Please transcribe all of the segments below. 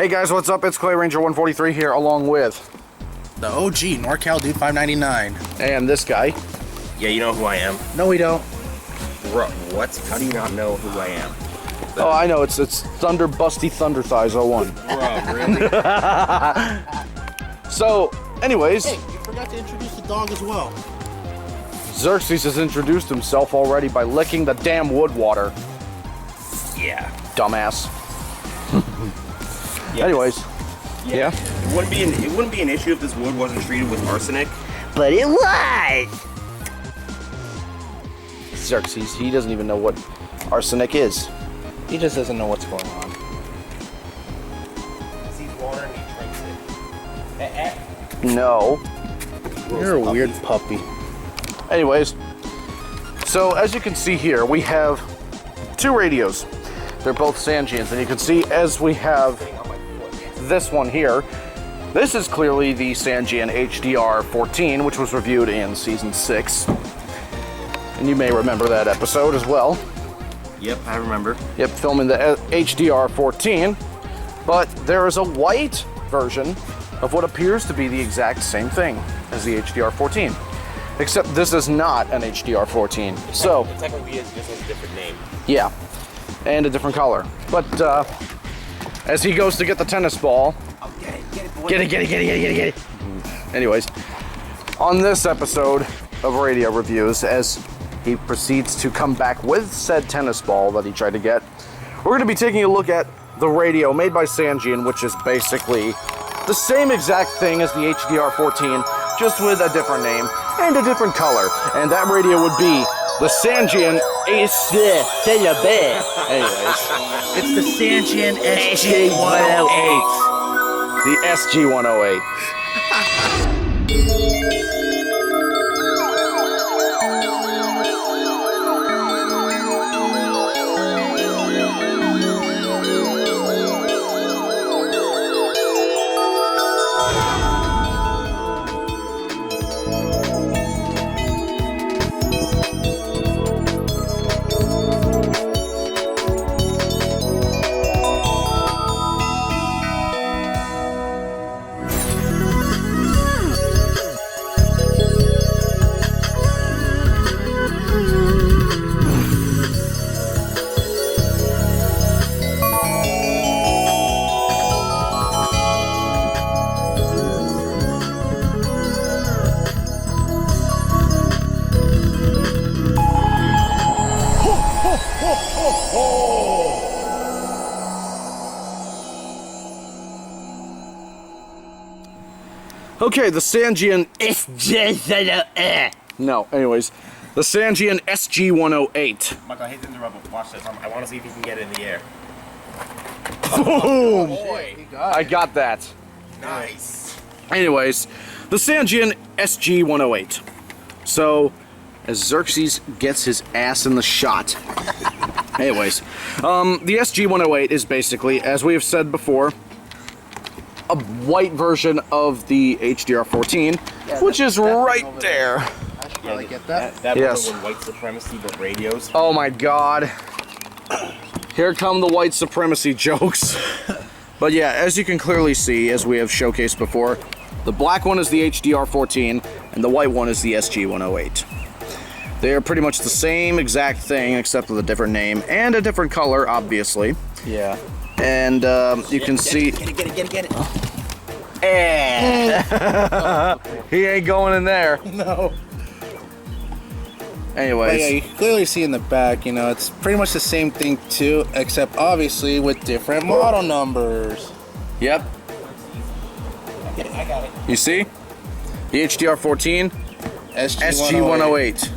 Hey guys, what's up? It's Clay Ranger 143 here, along with the OG NorCal Dude 599. And this guy. Yeah, you know who I am. No, we don't. Bro, what? How do you not know who I am? Oh, I know. It's Thunder Busty Thunder Thighs 01. Bro, really? So, anyways. Hey, you forgot to introduce the dog as well. Xerxes has introduced himself already by licking the damn wood water. Yeah. Dumbass. Yes. Anyways. Yeah. It wouldn't be an issue if this wood wasn't treated with arsenic. But it was! Xerxes, he doesn't even know what arsenic is. He just doesn't know what's going on. He sees water and he drinks it. No. You're a weird puppy. Anyways, so as you can see here, we have two radios. They're both Sangeans, and you can see as we have this one here, this is clearly the Sangean HDR-14, which was reviewed in Season 6. And you may remember that episode as well. Yep, I remember. Yep, filming the HDR-14. But there is a white version of what appears to be the exact same thing as the HDR-14. Except this is not an HDR-14. So, it technically is, just has a different name. Yeah, and a different color. But as he goes to get the tennis ball, Oh, get it, boy. get it. Anyways, on this episode of Radio Reviews, as he proceeds to come back with said tennis ball that he tried to get, we're going to be taking a look at the radio made by Sangean, which is basically the same exact thing as the HDR-14, just with a different name and a different color. And that radio would be the Sangean Anyways, It's the Sangean SG-108. the SG-108. Okay, the Sangean No, anyways, the Sangean SG-108. Michael, I hate to interrupt, but watch this. I want to see if you can get it in the air. Boom! Boy. I got that. Nice. Anyways, the Sangean SG-108. So, as Xerxes gets his ass in the shot. Anyways, the SG-108 is basically, as we have said before, a white version of the HDR-14, which is right there. I should probably get that. That Yes. was white supremacy, but radios. Oh my god. Here come the white supremacy jokes. But yeah, as you can clearly see, as we have showcased before, the black one is the HDR-14, and the white one is the SG-108. They are pretty much the same exact thing, except with a different name, and a different color, obviously. Yeah. And you can see... Get it. He ain't going in there. No. Anyways. But yeah, you can clearly see in the back, you know, it's pretty much the same thing too, except obviously with different model numbers. Yep. I got it. You see? The HDR-14, SG-108.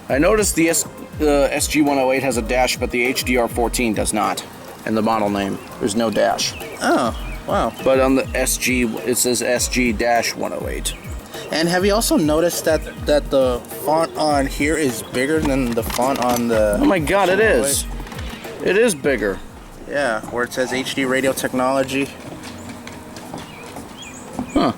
I noticed the SG-108 has a dash, but the HDR-14 does not. And the model name, there's no dash. Oh, wow. But on the SG, it says SG-108. And have you also noticed that the font on here is bigger than the font on the... Oh my god, it is. It is bigger. Yeah, where it says HD radio technology. Huh.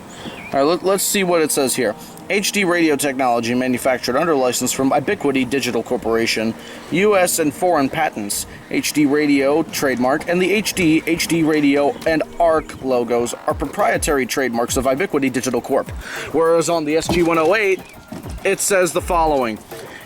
Alright, let's see what it says here. HD radio technology manufactured under license from Ubiquity Digital Corporation. U.S. and foreign patents. HD radio trademark and the HD radio, and ARC logos are proprietary trademarks of Ubiquity Digital Corp. Whereas on the SG-108, it says the following.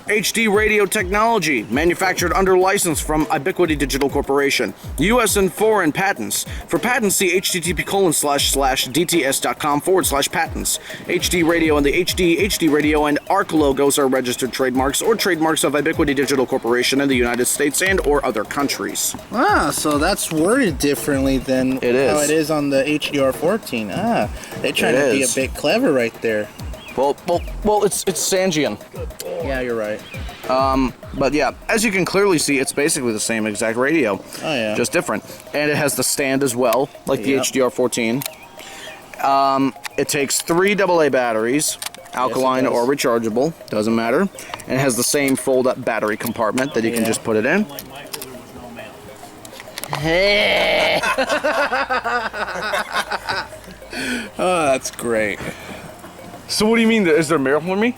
HD radio technology, manufactured under license from Ubiquity Digital Corporation. U.S. and foreign patents. For patents, see http://dts.com/patents. HD radio and the HD radio, and ARC logos are registered trademarks or trademarks of Ubiquity Digital Corporation in the United States and or other countries. Ah, so that's worded differently than It is. how it is on the HDR14. Ah, they're trying It to be a is. bit clever right there. Well, it's Sangean. Yeah, you're right. But yeah, as you can clearly see, it's basically the same exact radio. Oh, yeah. Just different. And it has the stand as well, like the Yep. HDR14. It takes 3 AA batteries, alkaline does. or rechargeable, doesn't matter. And it has the same fold-up battery compartment that you can Yeah. just put it in. Oh, that's great. So what do you mean? Is there mail for me?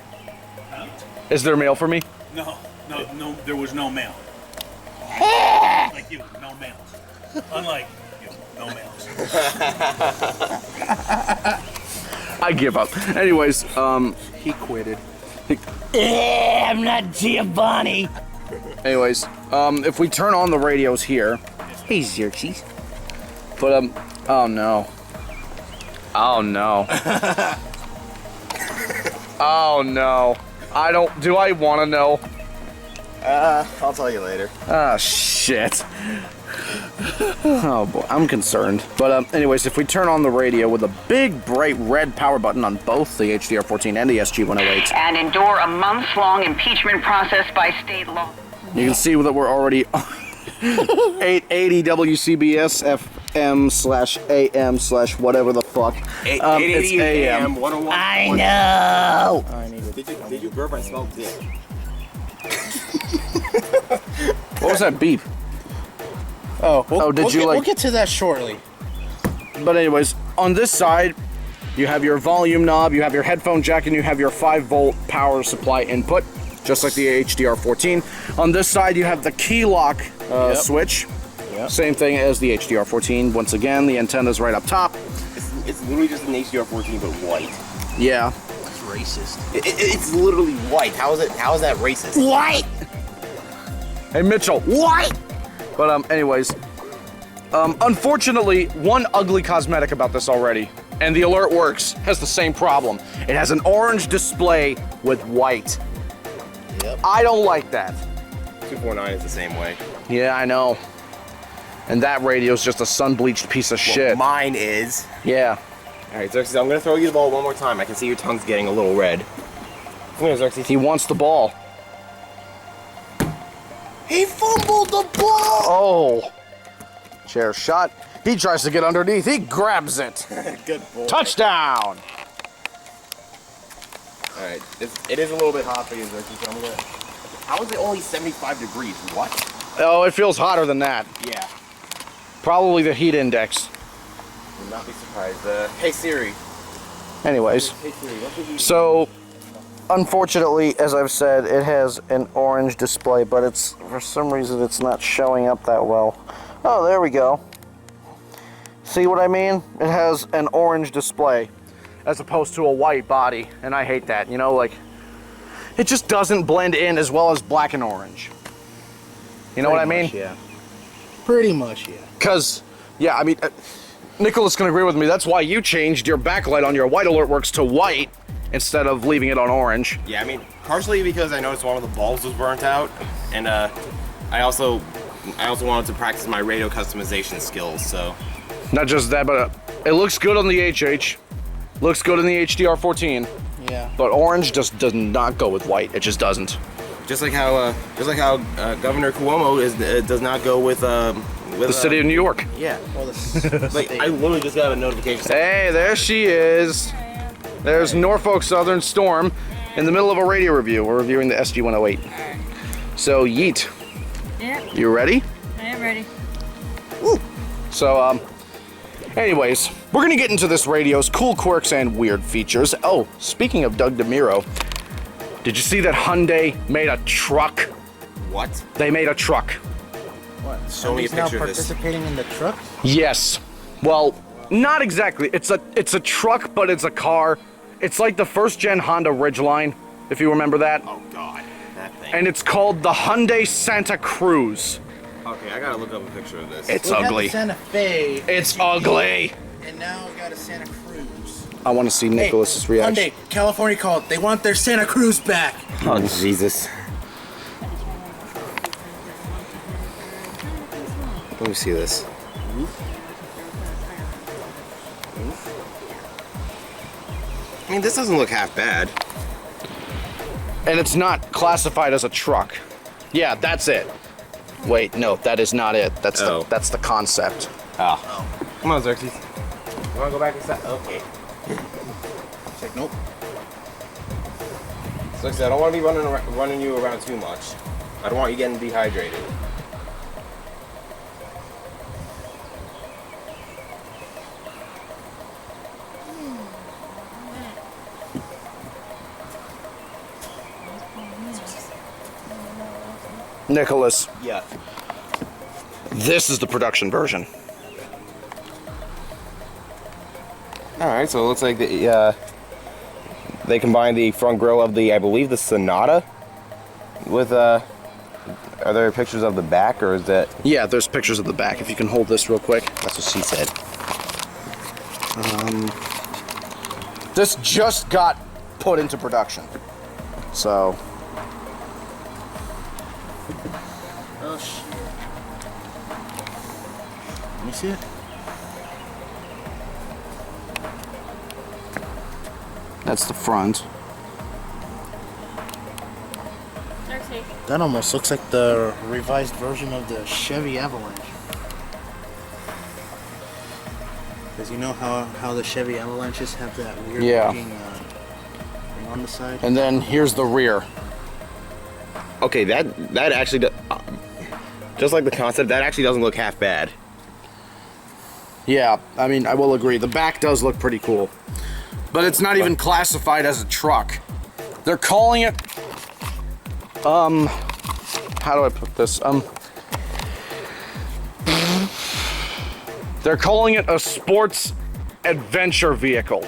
Is there mail for me? No, there was no mail. Like you, no mails. Unlike you, no mails. I give up. Anyways, He quitted. I'm not Giovanni. anyways, if we turn on the radios here, Hey, Xerxes. but oh no. Oh no. Oh no. Do I want to know? I'll tell you later. Ah, shit. Oh boy, I'm concerned. But anyways, if we turn on the radio with a big bright red power button on both the HDR14 and the SG-108, and endure a months-long impeachment process by state law. you can see that we're already 880 WCBS FM/AM/whatever the fuck. It's 880 AM. 101. I know. Did you burp? I smelled dick. What was that beep? Oh, We'll get to that shortly. But anyways, on this side, you have your volume knob, you have your headphone jack, and you have your 5-volt power supply input, just like the HDR14. On this side, you have the Keylock switch. Yep. Same thing as the HDR14. Once again, the antenna's right up top. It's literally just an HDR14 but white. Yeah. It's racist. It's literally white. How is that racist? White. Hey, Mitchell. White. But anyways, unfortunately, one ugly cosmetic about this already, and the Alert Works has the same problem. It has an orange display with white. Yep. I don't like that. 249 is the same way. Yeah, I know. And that radio's just a sun-bleached piece of shit. Mine is. Yeah. All right, Xerxes, I'm gonna throw you the ball one more time. I can see your tongue's getting a little red. Come here, Xerxes. He wants the ball. He fumbled the ball. Oh. Chair shot. He tries to get underneath. He grabs it. Good boy. Touchdown. All right, it is a little bit hot for you, Xerxes. So I'm gonna. How is it only 75 degrees? What? Oh, it feels hotter than that. Yeah. Probably the heat index. Would not be surprised. Hey Siri. Anyways. Hey Siri. What did you? So, unfortunately, as I've said, it has an orange display, but it's, for some reason, it's not showing up that well. Oh, there we go. See what I mean? It has an orange display as opposed to a white body, and I hate that. You know, like, it just doesn't blend in as well as black and orange. You know what I mean? Yeah. Pretty much, yeah. Because, yeah, I mean, Nicholas can agree with me. That's why you changed your backlight on your white Alert Works to white instead of leaving it on orange. Yeah, I mean, partially because I noticed one of the bulbs was burnt out, and I also wanted to practice my radio customization skills. So. Not just that, but it looks good on the HH. Looks good in the HDR14. Yeah. But orange just does not go with white. It just doesn't. Just like how Governor Cuomo does not go with The city of New York. Yeah. Well, Like I literally just got a notification. Hey, there she is. There's Norfolk Southern Storm in the middle of a radio review. We're reviewing the SG-108. So, yeet. Yeah, You ready? I am ready. So, Anyways, we're gonna get into this radio's cool quirks and weird features. Oh, speaking of Doug DeMuro, did you see that Hyundai made a truck? What? They made a truck. What? Show me a Somebody's now picture of this. participating in the truck? Yes. Well, not exactly. It's a truck, but it's a car. It's like the first gen Honda Ridgeline, if you remember that. Oh God, that thing. And it's called the Hyundai Santa Cruz. Okay, I gotta look up a picture of this. It's We had ugly. the Santa Fe. It's ugly. And now we got a Santa Cruz. I want to see Nicholas's reaction. Hyundai, California called. They want their Santa Cruz back. Oh Jesus. Let me see this. I mean, this doesn't look half bad. And it's not classified as a truck. Yeah, that's it. Wait, no, that is not it. That's the concept. Oh. Come on, Xerxes. You wanna go back inside? Okay. It's like, nope. So I don't want to be running you around too much. I don't want you getting dehydrated. Nicholas, Yeah. this is the production version. All right, so it looks like they combined the front grille of the, I believe, the Sonata with are there pictures of the back, or is that? Yeah, there's pictures of the back. If you can hold this real quick. That's what she said. This just got put into production. So, Oh, shit. Let me see it. that's the front. That almost looks like the revised version of the Chevy Avalanche. Because you know how the Chevy Avalanches have that weird looking thing on the side? And then here's the rear. Okay, that actually, just like the concept, that actually doesn't look half bad. Yeah, I mean, I will agree. The back does look pretty cool. But it's not even classified as a truck. They're calling it, how do I put this? They're calling it a sports adventure vehicle.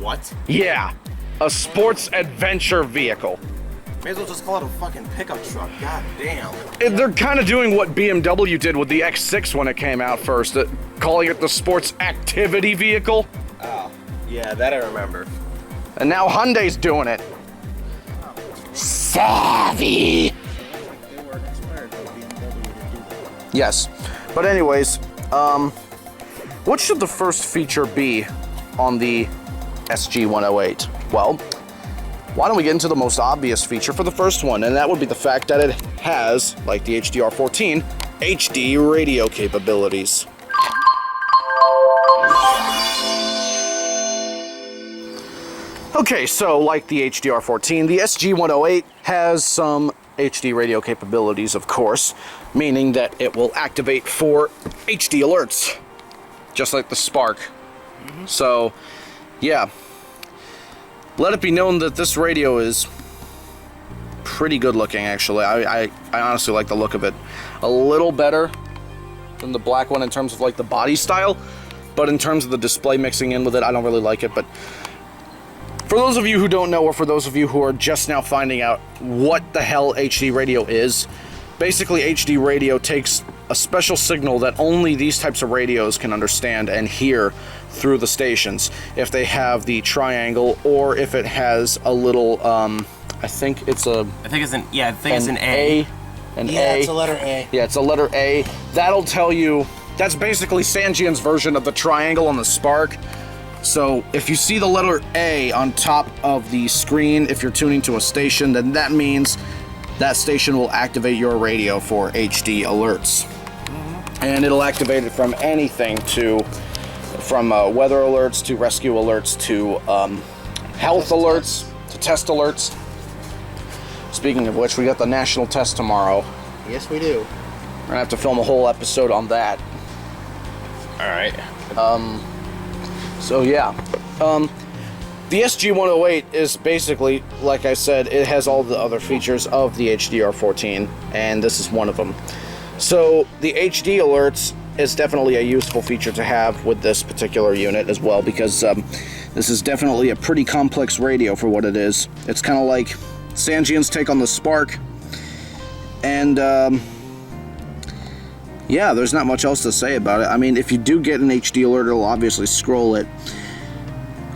What? Yeah, a sports adventure vehicle. May as well just call it a fucking pickup truck. God damn. They're kind of doing what BMW did with the X6 when it came out first, calling it the sports activity vehicle. Oh, yeah, that I remember. And now Hyundai's doing it. Savvy! They were inspired by BMW to do that. Yes. But anyways, what should the first feature be on the SG-108? Well, why don't we get into the most obvious feature for the first one, and that would be the fact that it has, like the HDR14, HD radio capabilities. Okay, so like the HDR14, the SG-108 has some HD radio capabilities, of course, meaning that it will activate for HD alerts, just like the Spark. So, yeah. Let it be known that this radio is pretty good looking, actually. I honestly like the look of it. A little better than the black one in terms of like the body style, but in terms of the display mixing in with it, I don't really like it. But for those of you who don't know, or for those of you who are just now finding out what the hell HD radio is, basically HD radio takes a special signal that only these types of radios can understand and hear through the stations. If they have the triangle, or if it has a little, I think it's an A. It's a letter A. Yeah, it's a letter A. That'll tell you, that's basically Sangean's version of the triangle on the Spark. So if you see the letter A on top of the screen, if you're tuning to a station, then that means that station will activate your radio for HD alerts. And it'll activate it from anything from weather alerts to rescue alerts to health alerts to test alerts. Speaking of which, we got the national test tomorrow. Yes, we do. We're gonna have to film a whole episode on that. All right. So yeah, the SG-108 is basically, like I said, it has all the other features of the HDR14, and this is one of them. So the HD alerts is definitely a useful feature to have with this particular unit as well, because this is definitely a pretty complex radio for what it is. It's kind of like Sangean's take on the Spark, and yeah, there's not much else to say about it. I mean, if you do get an HD alert, it'll obviously scroll it.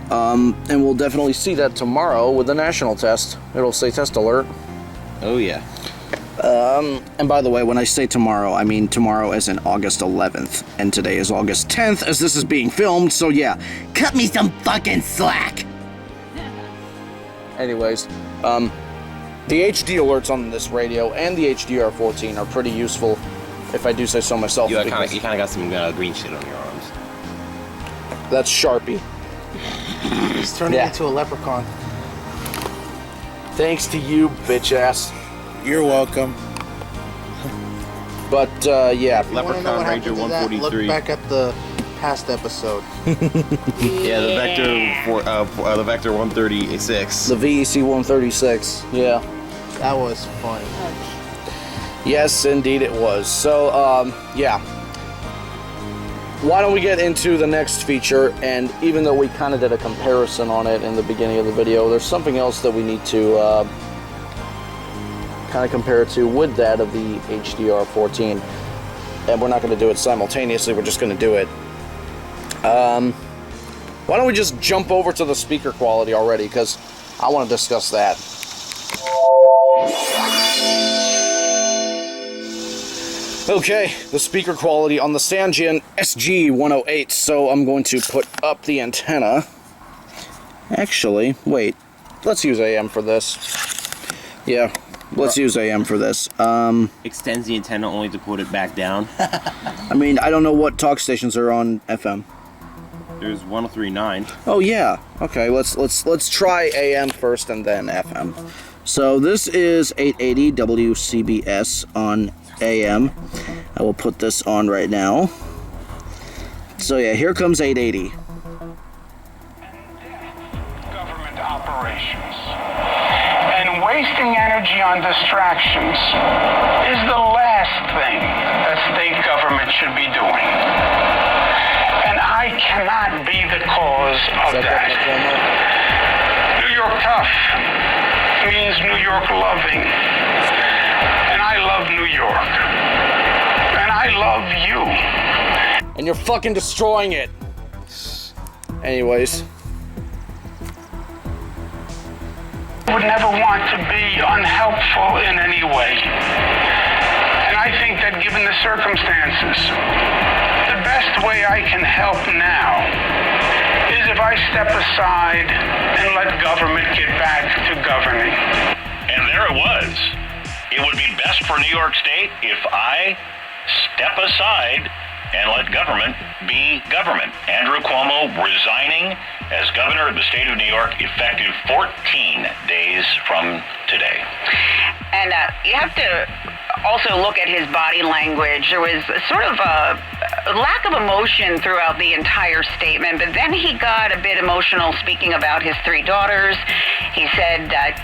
And we'll definitely see that tomorrow with the national test. It'll say test alert. Oh yeah. And by the way, when I say tomorrow, I mean tomorrow as in August 11th. And today is August 10th as this is being filmed, so yeah. Cut me some fucking slack. Anyways, the HD alerts on this radio and the HDR14 are pretty useful, if I do say so myself. You kind of got some green shit on your arms. That's Sharpie. He's turning into a leprechaun. Thanks to you, bitch ass. You're welcome. But yeah, Leprechaun Ranger 143. Look back at the past episode. Yeah, the Vector 136. the VEC 136. Yeah. That was funny. Yes, indeed it was. So, yeah. Why don't we get into the next feature? And even though we kind of did a comparison on it in the beginning of the video, there's something else that we need to kind of compare it to with that of the HDR14. And we're not going to do it simultaneously, we're just going to do it. Why don't we just jump over to the speaker quality already, because I want to discuss that. Okay, the speaker quality on the Sangean SG-108. So I'm going to put up the antenna. Actually, wait. Let's use AM for this. Yeah, let's use AM for this. Extends the antenna only to put it back down. I mean, I don't know what talk stations are on FM. There's 103.9. Oh yeah. Okay, let's try AM first and then FM. So this is 880 WCBS on AM. I will put this on right now. So yeah, here comes 880. Government operations. And wasting energy on distractions is the last thing that state government should be doing. And I cannot be the cause of that. New York tough means New York loving. And I love New York. And I love you. And you're fucking destroying it. Anyways. I would never want to be unhelpful in any way. And I think that given the circumstances, the best way I can help now is if I step aside and let government get back to governing. And there it was. It would be best for New York State if I step aside and let government be government. Andrew Cuomo resigning as governor of the state of New York effective 14 days from today. And you have to also look at his body language. There was sort of a lack of emotion throughout the entire statement, but then he got a bit emotional speaking about his 3 daughters. He said that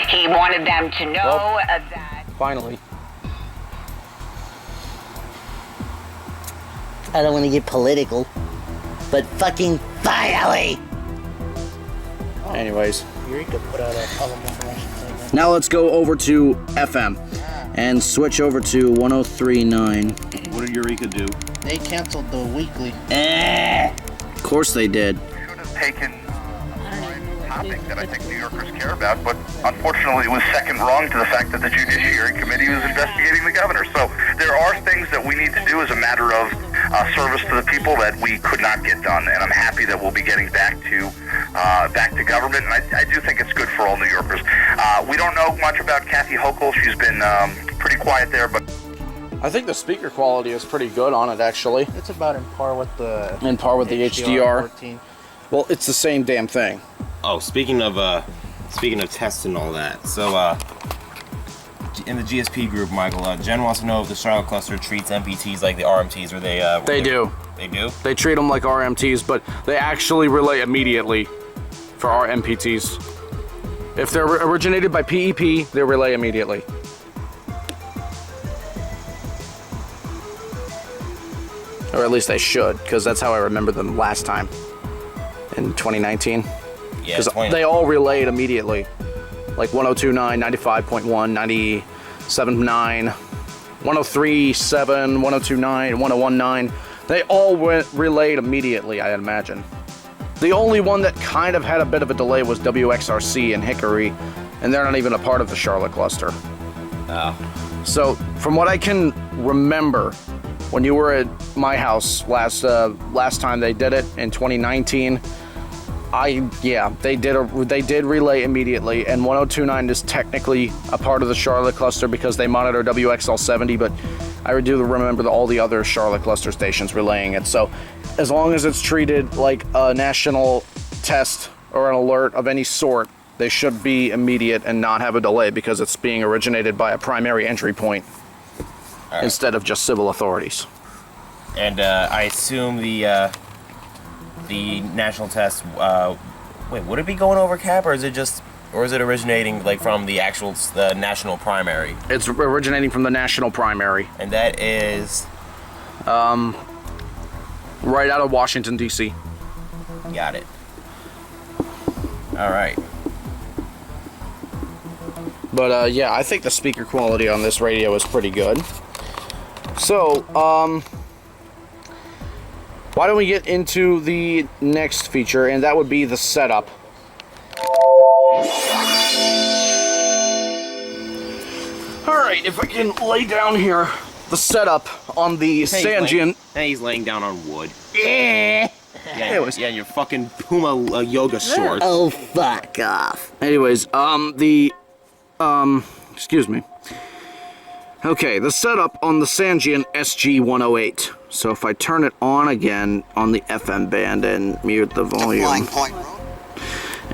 he wanted them to know that... Finally. I don't want to get political, but fucking finally! Anyways. Eureka put out a public information segment. Now let's go over to FM and switch over to 103.9. What did Eureka do? They canceled the weekly. Of course they did. Should have taken a topic that I think New Yorkers care about, but unfortunately it was second wrong to the fact that the Judiciary Committee was investigating the governor. So there are things that we need to do as a matter of service to the people that we could not get done, and I'm happy that we'll be getting back to government, and I do think it's good for all New Yorkers. We don't know much about Kathy Hochul. She's been pretty quiet there, but I think the speaker quality is pretty good on it, actually. It's about in par with the HDR. 14. Well, it's the same damn thing. Oh, speaking of tests and all that, so in the GSP group, Michael, Jen wants to know if the Charlotte cluster treats MPTs like the RMTs, or they... They do. They do? They treat them like RMTs, but they actually relay immediately for our MPTs. If they're originated by PEP, they relay immediately. Or at least they should, because that's how I remember them last time in 2019. Yeah, Because they all relayed immediately. Like 102.9, 95.1, 97.9, 103.7, 102.9, 101.9. They all relayed immediately, I imagine. The only one that kind of had a bit of a delay was WXRC and Hickory, and they're not even a part of the Charlotte cluster. Oh. So, from what I can remember, when you were at my house last time they did it in 2019, they did relay immediately, and 102.9 is technically a part of the Charlotte cluster because they monitor WXL70, but I do remember all the other Charlotte cluster stations relaying it. So as long as it's treated like a national test or an alert of any sort, they should be immediate and not have a delay because it's being originated by a primary entry point instead of just civil authorities. And I assume the national test, would it be going over cap, or is it originating like from the actual national primary? It's originating from the national primary. And that is? Right out of Washington, D.C. Got it. All right. But yeah, I think the speaker quality on this radio is pretty good. So, why don't we get into the next feature, and that would be the setup. Alright, if I can lay down here, the setup on the Sangean... He's laying down on wood. Yeah. Yeah, your fucking Puma yoga shorts. Oh, fuck off. Anyways, excuse me. Okay, the setup on the Sangean SG-108. So if I turn it on again on the FM band and mute the volume.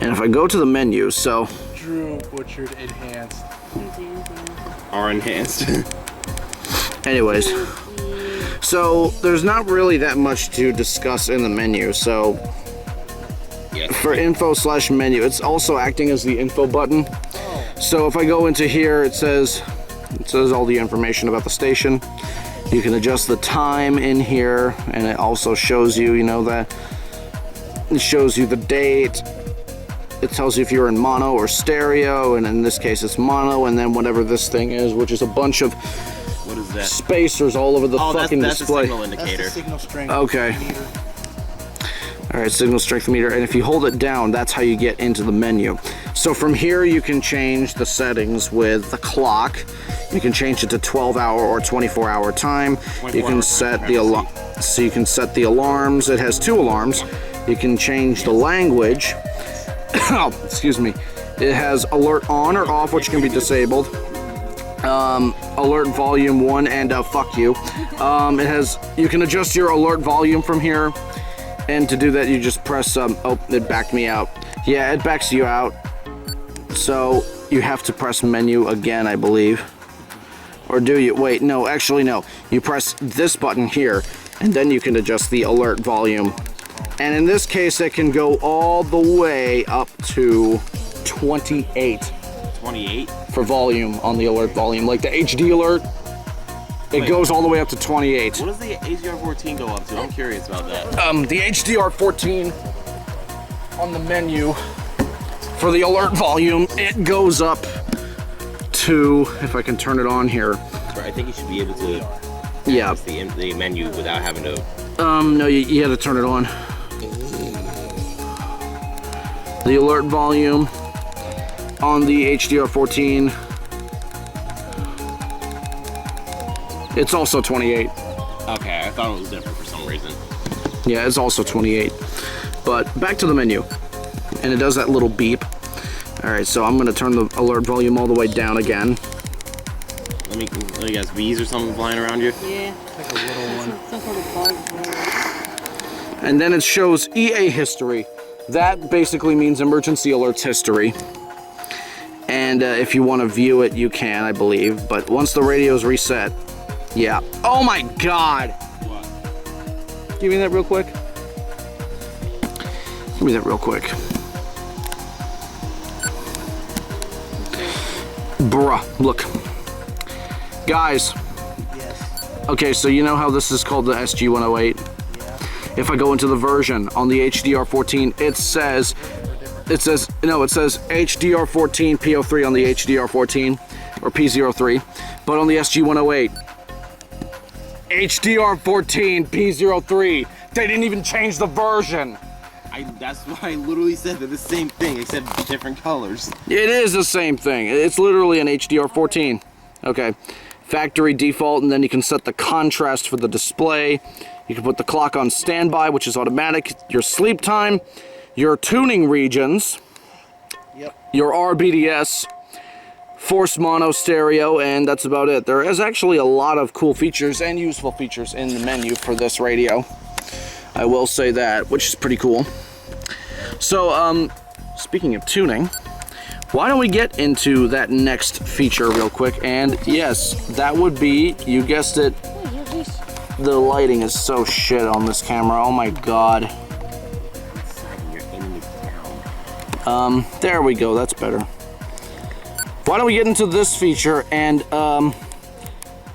And if I go to the menu, so... Drew butchered enhanced. Are enhanced. Anyways. So there's not really that much to discuss in the menu, so... For info/menu, it's also acting as the info button. So if I go into here, it says all the information about the station. You can adjust the time in here, and it also shows you, that it shows you the date. It tells you if you're in mono or stereo, and in this case it's mono, and then whatever this thing is, which is a bunch of what is that? Spacers all over the fucking display. That's a signal indicator. That's the signal strength Okay. meter. Alright, signal strength meter, and if you hold it down, that's how you get into the menu. So from here you can change the settings with the clock. You can change it to 12-hour or 24-hour time. You can set the alarm. So you can set the alarms. It has 2 alarms. You can change the language. Oh, excuse me. It has alert on or off, which can be disabled. Alert volume 1 and fuck you. It has. You can adjust your alert volume from here. And to do that, you just press, oh, it backed me out. Yeah, it backs you out. So, you have to press menu again, I believe. Or do you? Wait, no, actually, no. You press this button here, and then you can adjust the alert volume. And in this case, it can go all the way up to 28. 28? For volume on the alert volume. Like the HD alert. It goes all the way up to 28. What does the HDR14 go up to? I'm curious about that. The HDR14 on the menu for the alert volume, it goes up to, if I can turn it on here. I think you should be able to yeah. the menu without having to... No, you had to turn it on. The alert volume on the HDR14, it's also 28. Okay, I thought it was different for some reason. Yeah, it's also 28. But back to the menu. And it does that little beep. Alright, so I'm going to turn the alert volume all the way down again. Let me guess, bees or something flying around you? Yeah. Like a little one. Some sort of bug. And then it shows EA history. That basically means emergency alerts history. And And if you want to view it, you can, I believe. But once the radio's reset, yeah. Oh my God! What? Give me that real quick. Give me that real quick. Bruh, look. Guys. Yes. Okay, so you know how this is called the SG-108? Yeah. If I go into the version on the HDR14, it says HDR14 P03 on the HDR14 or P03, but on the SG-108, HDR14 P03. They didn't even change the version. That's why I literally said they're the same thing, except different colors. It is the same thing. It's literally an HDR14. Okay, factory default, and then you can set the contrast for the display. You can put the clock on standby, which is automatic, your sleep time, your tuning regions, Yep. your RBDS, force mono stereo, and that's about it. There is actually a lot of cool features and useful features in the menu for this radio. I will say that, which is pretty cool. So, speaking of tuning, why don't we get into that next feature real quick? And yes, that would be, you guessed it, the lighting is so shit on this camera. Oh my God. There we go, that's better. Why don't we get into this feature, and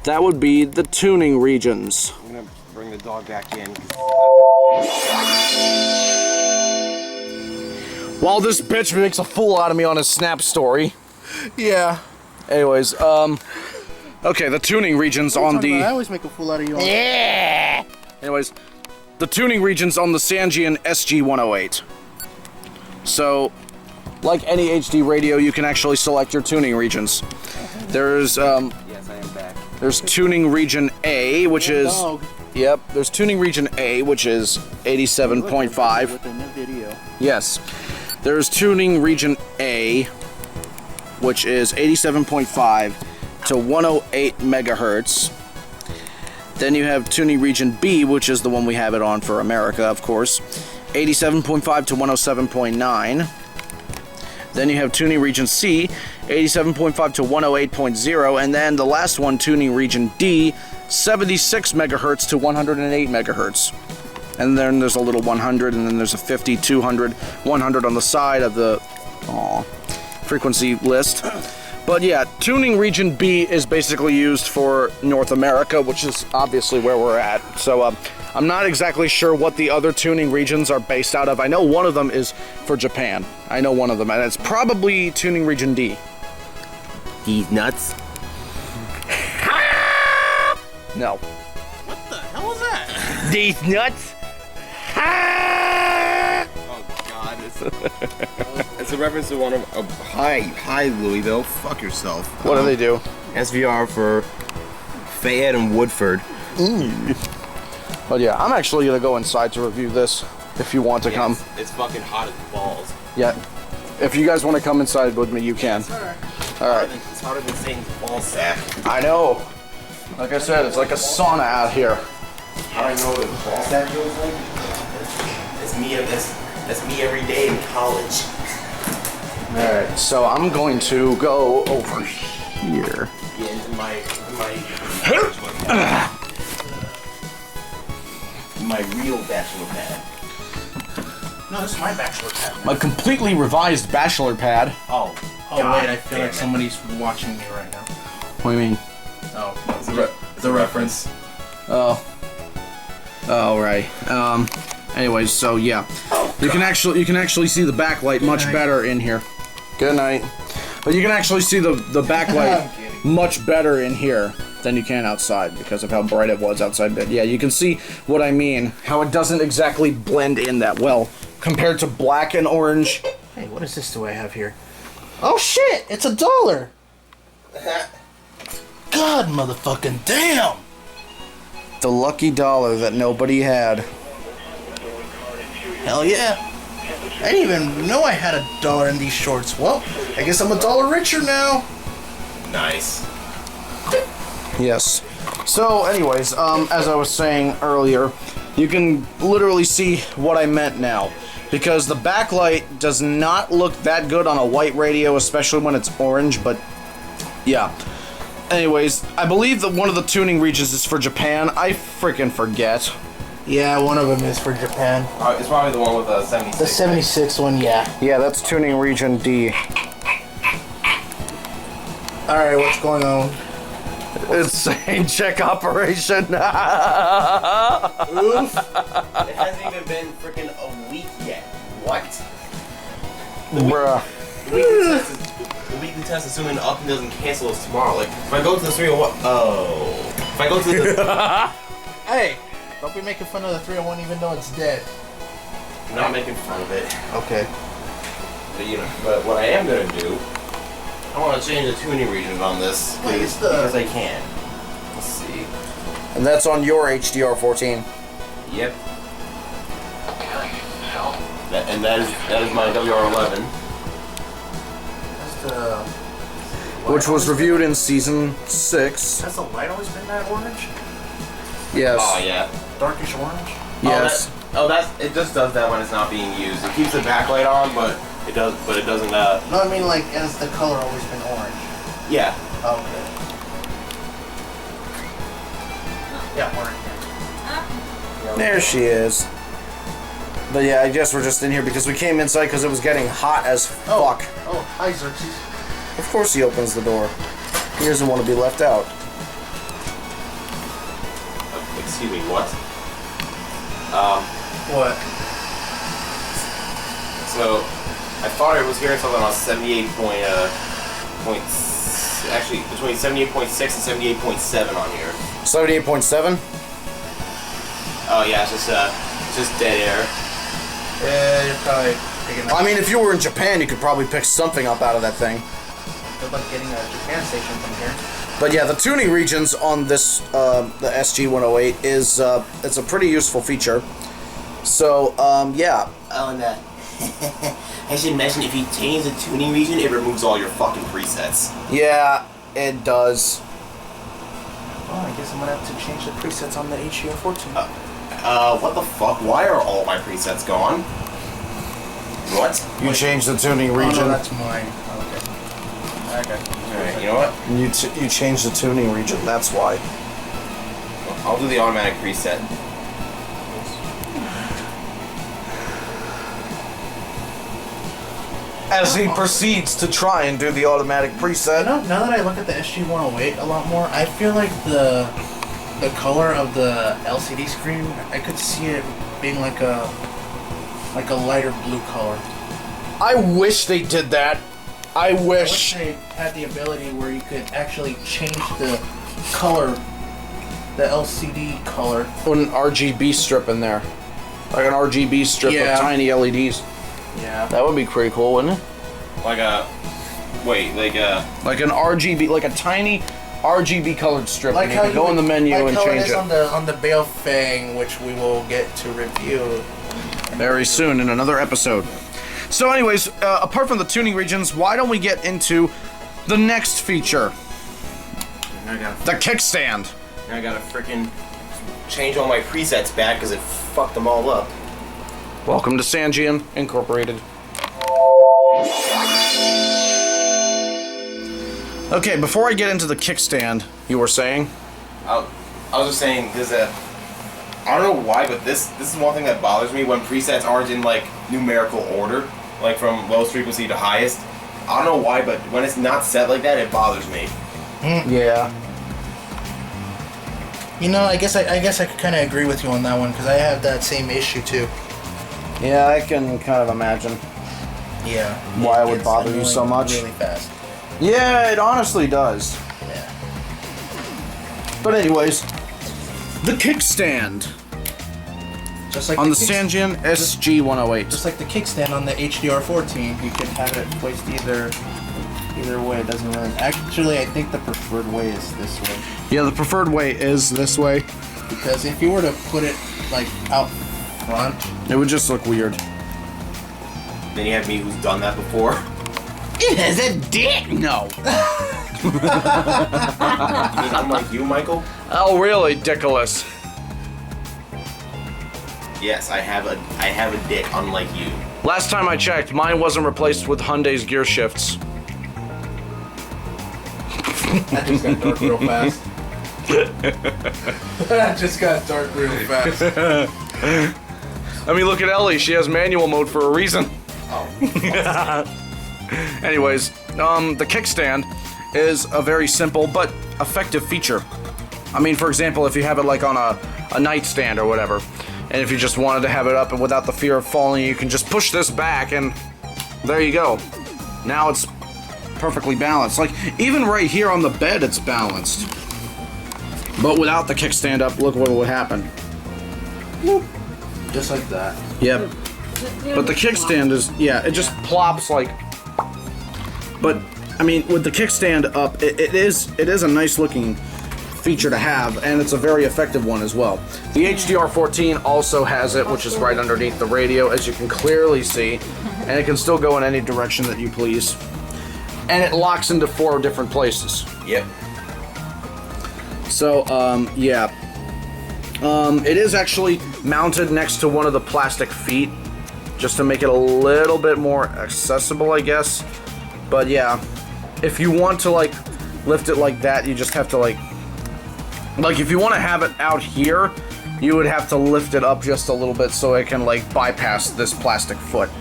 that would be the tuning regions. I'm gonna bring the dog back in. While this bitch makes a fool out of me on his Snap story. Yeah. Anyways, okay, the tuning regions on the... I always make a fool out of you. Yeah! Anyways, the tuning regions on the Sangean SG-108. So, like any HD radio, you can actually select your tuning regions. There's, Yes, I am back. there's tuning region A, which is... Dog. Yep, there's tuning region A, which is 87.5. Within the video. Yes. There's tuning region A, which is 87.5 to 108 megahertz. Then you have tuning region B, which is the one we have it on for America, of course, 87.5 to 107.9. Then you have tuning region C, 87.5 to 108.0, and then the last one, tuning region D, 76 megahertz to 108 megahertz. And then there's a little 100, and then there's a 50, 200, 100 on the side of the frequency list. But yeah, tuning region B is basically used for North America, which is obviously where we're at. So I'm not exactly sure what the other tuning regions are based out of. I know one of them is for Japan. I know one of them, and it's probably tuning region D. These nuts? No. What the hell was that? These nuts? Oh God, it's a reference to one of hi Louisville. Fuck yourself. What do they do? SVR for Fayette and Woodford. But yeah, I'm actually gonna go inside to review this if you want to come. It's fucking hot as balls. Yeah. If you guys want to come inside with me, you can. Alright. It's hotter than Satan's ball sack. I know. Like I said, it's like a sauna out here. I know what a ball sack feels like. That's me every day in college. Alright, so I'm going to go over here. Yeah, into my real bachelor pad. No, this is my bachelor pad. My completely revised bachelor pad. Oh, wait, I feel like somebody's watching me right now. What do you mean? Oh, it's a reference. Oh. Oh, right. Anyways, so yeah. You can actually see the backlight much better in here. Good night. But you can actually see the backlight much better in here than you can outside because of how bright it was outside. But yeah, you can see what I mean. How it doesn't exactly blend in that well compared to black and orange. Hey, what is this do I have here? Oh shit, it's $1. God motherfucking damn! The lucky dollar that nobody had. Hell yeah. I didn't even know I had $1 in these shorts. Well, I guess I'm $1 richer now. Nice. Yes. So anyways, as I was saying earlier, You can literally see what I meant now. Because the backlight does not look that good on a white radio, especially when it's orange, but yeah. Anyways, I believe that one of the tuning regions is for Japan. I freaking forget. Yeah, one of them is for Japan. It's probably the one with the 76. The 76 one, yeah. Yeah, that's tuning region D. Alright, what's going on? It's saying check operation. Oof. It hasn't even been freaking a week yet. What? Bruh. The weekly test, assuming the Upton doesn't cancel us tomorrow. Like, if I go to the 301, if I go to the... Hey, don't be making fun of the 301 even though it's dead. I'm not making fun of it. Okay. But what I am gonna do, I want to change the tuning region on this, please, because I can. Let's see. And that's on your HDR14. Yep. And that is my WR11. Which was reviewed in season 6. Has the light always been that orange? Yes. Oh yeah. Darkish orange? Yes. It just does that when it's not being used. It keeps the backlight on, but it doesn't. No, I mean like has the color always been orange? Yeah. Okay. Yeah, orange. There she is. But yeah, I guess we're just in here because we came inside because it was getting hot as fuck. Oh, hi Xerxes. Of course he opens the door. He doesn't want to be left out. Excuse me, what? What? So, I thought I was hearing something on 78 actually, between 78.6 and 78.7 on here. 78.7? Oh yeah, it's just dead air. Yeah, you're probably picking up. I mean, if you were in Japan, you could probably pick something up out of that thing. Good luck getting a Japan station from here. But yeah, the tuning regions on this, the SG-108 is, it's a pretty useful feature. So, yeah. Oh, and I should mention, if you change the tuning region, it removes all your fucking presets. Yeah, it does. Oh, I guess I'm gonna have to change the presets on the HDR14. What the fuck? Why are all my presets gone? What? You changed the tuning region. Oh, no, that's mine. Okay. Alright, you know what? You changed the tuning region, that's why. I'll do the automatic preset. As he proceeds to try and do the automatic preset. You know, now that I look at the SG-108 a lot more, I feel like the color of the LCD screen, I could see it being like a lighter blue color. I wish they did that. I I wish. wish they had the ability where you could actually change the color, the LCD color. Put an RGB strip in there. Like an RGB strip of tiny LEDs. Yeah. That would be pretty cool, wouldn't it? Like an RGB, like a tiny RGB colored strip. Like and you can go in the menu like and how change it is on the Balefang, which we will get to review very soon in another episode. So anyways, apart from the tuning regions, why don't we get into the next feature? The kickstand. I gotta freaking change all my presets back because it fucked them all up. Welcome to Sangean Incorporated. Okay, before I get into the kickstand, you were saying? I was just saying, I don't know why, but this is one thing that bothers me when presets aren't in like numerical order, like from lowest frequency to highest. I don't know why, but when it's not set like that, it bothers me. Yeah. You know, I guess I could kind of agree with you on that one because I have that same issue too. Yeah, I can kind of imagine. Yeah. Why it would bother you so much. Really fast. Yeah, it honestly does. Yeah. But anyways, the kickstand. Just like on the Sangean SG-108. Just like the kickstand on the HDR14, you can have it placed either way. It doesn't really. Actually, I think the preferred way is this way. Yeah, the preferred way is this way. Because if you were to put it like out front, it would just look weird. Then you have me who's done that before. It has a dick! No. You mean I'm like you, Michael? Oh, really, Dickolas? Yes, I have a dick, unlike you. Last time I checked, mine wasn't replaced with Hyundai's gear shifts. That just got dark real fast. That just got dark real fast. I mean, look at Ellie. She has manual mode for a reason. Oh. Anyways, the kickstand is a very simple but effective feature. I mean, for example, if you have it like on a nightstand or whatever, and if you just wanted to have it up and without the fear of falling, you can just push this back and there you go. Now it's perfectly balanced. Like, even right here on the bed, it's balanced. But without the kickstand up, look what would happen. Just like that. Yep. But the kickstand is, yeah, it just plops like. But I mean, with the kickstand up, it is a nice looking feature to have, and it's a very effective one as well. The HDR14 also has it, which is right underneath the radio, as you can clearly see, and it can still go in any direction that you please. And it locks into 4 different places. Yep. So, yeah. It is actually mounted next to one of the plastic feet, just to make it a little bit more accessible, I guess. But yeah, if you want to like lift it like that, you just have to like if you want to have it out here, you would have to lift it up just a little bit so it can like bypass this plastic foot.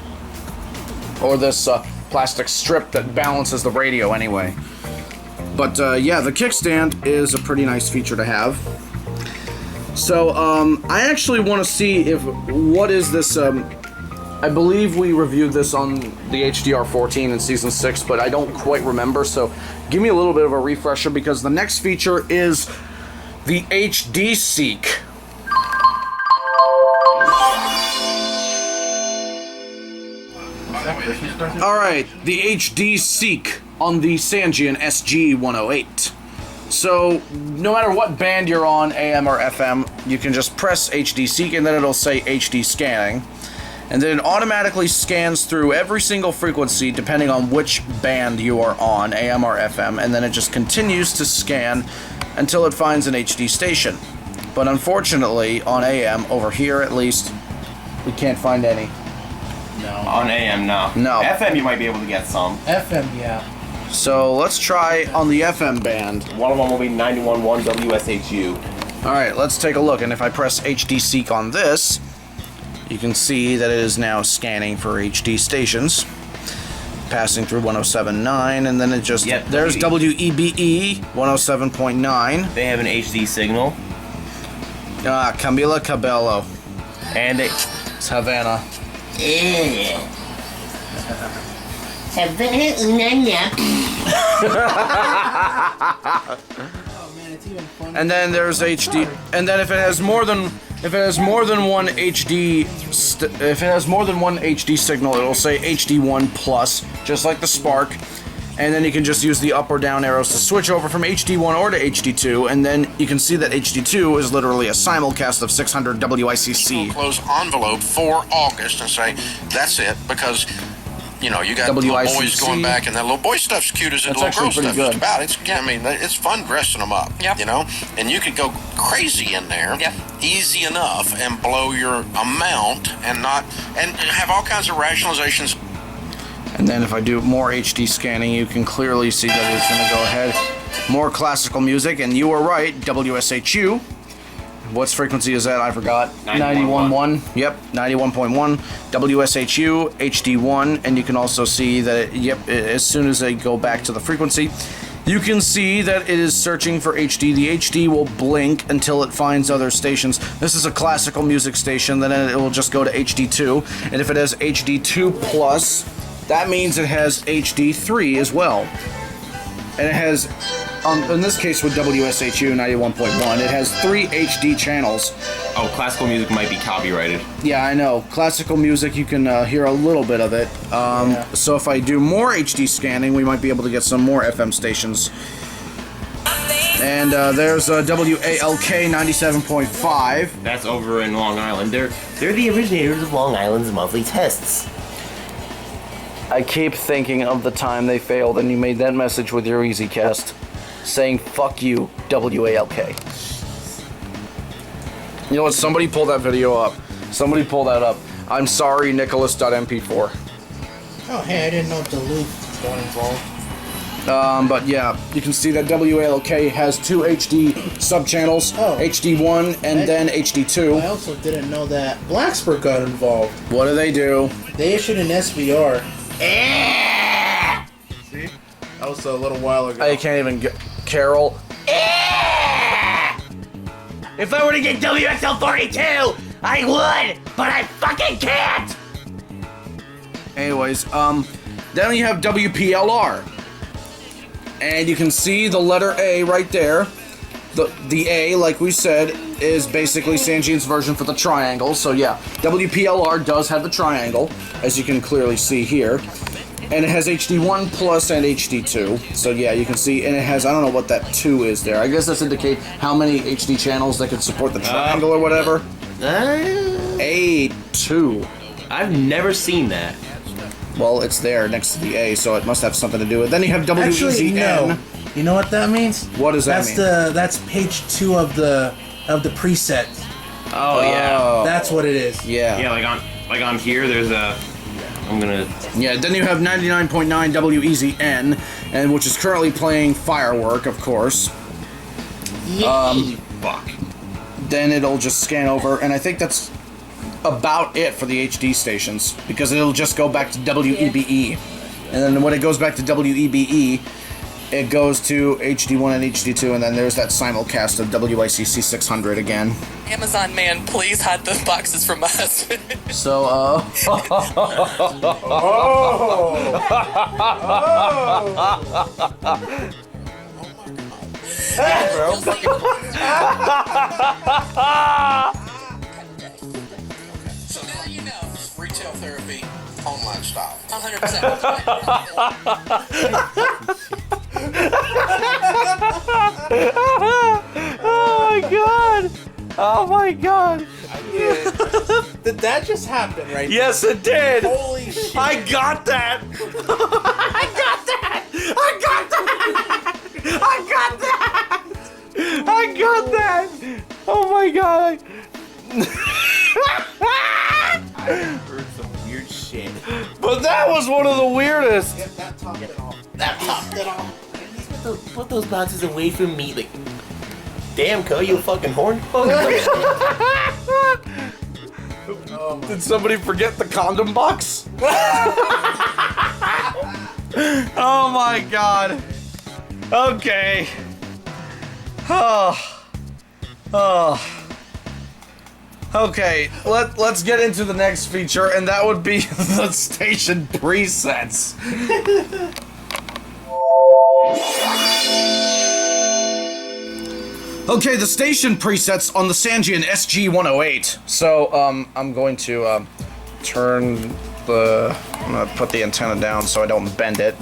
Or this plastic strip that balances the radio anyway. But yeah, the kickstand is a pretty nice feature to have. So I actually want to see what is this. I believe we reviewed this on the HDR14 in Season 6, but I don't quite remember, so give me a little bit of a refresher, because the next feature is the HD Seek. Alright, the HD Seek on the Sangean SG-108. So, no matter what band you're on, AM or FM, you can just press HD Seek and then it'll say HD Scanning. And then it automatically scans through every single frequency depending on which band you are on, AM or FM, and then it just continues to scan until it finds an HD station. But unfortunately, on AM, over here at least, we can't find any. No. On AM, no. No. FM, you might be able to get some. FM, yeah. So let's try on the FM band. One of them will be 91.1 WSHU. Alright, let's take a look, and if I press HD Seek on this, you can see that it is now scanning for HD stations, passing through 107.9, and then it just, there's WEBE 107.9. They have an HD signal. Camila Cabello. And it's Havana. Havana Unana. Oh man, it's even fun. And then there's HD, and then if it has more than one HD signal, it'll say HD1 plus, just like the Spark. And then you can just use the up or down arrows to switch over from HD1 or to HD2, and then you can see that HD2 is literally a simulcast of 600 WICC. Close envelope for August and say that's it, because you know you got little boys going back, and that little boy stuff's cute as that little girl stuff is about. It's, I mean, it's fun dressing them up. Yep. You know, and you could go crazy in there, easy enough, and blow your amount and have all kinds of rationalizations. And then if I do more HD scanning, you can clearly see that it's going to go ahead. More classical music, and you were right, WSHU. What frequency is that? I forgot. 91.1. Yep, 91.1. WSHU, HD1, and you can also see that, as soon as they go back to the frequency, you can see that it is searching for HD. The HD will blink until it finds other stations. This is a classical music station, then it will just go to HD2. And if it has HD2 plus, that means it has HD3 as well. And it has, in this case with WSHU 91.1, it has 3 HD channels. Oh, classical music might be copyrighted. Yeah, I know. Classical music, you can hear a little bit of it. So if I do more HD scanning, we might be able to get some more FM stations. And there's WALK 97.5. That's over in Long Island. They're the originators of Long Island's monthly tests. I keep thinking of the time they failed and you made that message with your EasyCast saying, fuck you, WALK. You know what, somebody pull that video up. Somebody pull that up. I'm sorry, Nicholas.mp4. Oh, hey, I didn't know Duluth got involved. But yeah, you can see that WALK has 2 HD subchannels, HD1 and then HD2. I also didn't know that Blacksburg got involved. What do? They issued an SVR. See? That was a little while ago. I can't even get... Carol. If I were to get WXL42, I would, but I fucking can't! Anyways, then you have WPLR. And you can see the letter A right there. The A, like we said, is basically Sangean's version for the triangle. So yeah, WPLR does have the triangle, as you can clearly see here. And it has HD1 plus and HD2. So yeah, you can see, and it has, I don't know what that 2 is there. I guess that's indicate how many HD channels that could support the triangle or whatever. A2. I've never seen that. Well, it's there next to the A, so it must have something to do with it. Then you have WEZN. Actually, no. You know what that means? What does that mean? That's page 2 of the preset. Oh yeah. That's what it is. Yeah. Yeah, like on here, there's a. I'm gonna. Yeah. Then you have 99.9 WEZN, and which is currently playing Firework, of course. Fuck. Then it'll just scan over, and I think that's about it for the HD stations, because it'll just go back to WEBE. And then when it goes back to WEBE, it goes to HD1 and HD2, and then there's that simulcast of WICC 600 again. Amazon man, please hide the boxes from us. So, So now you know. Retail therapy, online style. 100%. Oh my god! Oh my god! Did that just happen right Yes, it did! Holy shit. I got that! I got that! I got that! I got that! I got that! Oh my god! I heard some weird shit. But that was one of the weirdest! Yep, that topped it off. That topped it off. Put those boxes away from me, like. Damn, Co, you a fucking horn? Did somebody forget the condom box? Oh my god. Okay. Okay, let's get into the next feature, and that would be the station presets. Okay, the station presets on the Sangean SG-108. So, I'm going to I'm gonna put the antenna down so I don't bend it.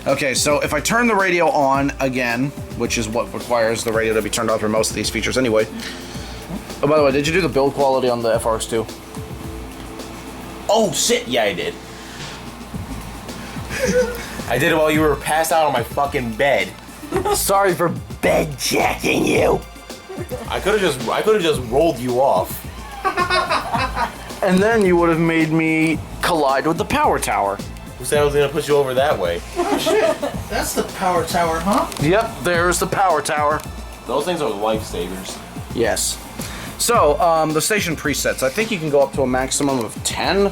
Okay, so if I turn the radio on again, which is what requires the radio to be turned on for most of these features anyway. Oh, by the way, did you do the build quality on the FRX2? Oh shit, yeah I did. I did it while you were passed out on my fucking bed. Sorry for bed jacking you. I could have just rolled you off. And then you would have made me collide with the power tower. Who said I was gonna push you over that way? Oh shit. That's the power tower, huh? Yep, there's the power tower. Those things are lifesavers. Yes. So, the station presets. I think you can go up to a maximum of 10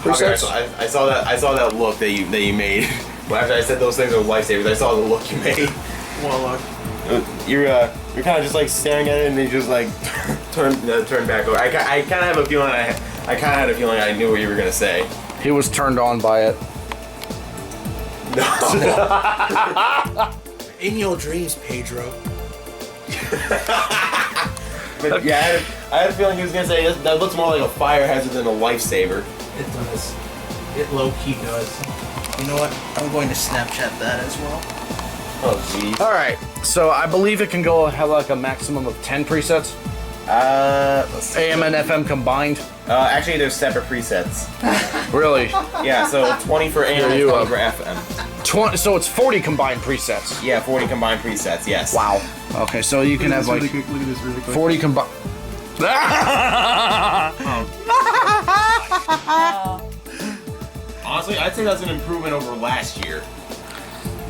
presets. Okay, I saw that look that you made. Well, after I said those things are lifesavers, I saw the look you made. What look? You're kind of just like staring at it, and then you just like turn back over. I kind of have a feeling I kind of had a feeling I knew what you were gonna say. He was turned on by it. No. In your dreams, Pedro. But yeah, I had a feeling he was gonna say that looks more like a fire hazard than a lifesaver. It does. It low-key does. You know what? I'm going to Snapchat that as well. Oh geez. Alright, so I believe it can go have like a maximum of 10 presets. Let's see. AM and FM combined. Actually, there's separate presets. Really? Yeah, so 20 for AM and 20 for FM. 20, so it's 40 combined presets. Yeah, 40 combined presets, yes. Wow. Okay, so you can have like Look at this really quick. 40 combined. Honestly, I'd say that's an improvement over last year.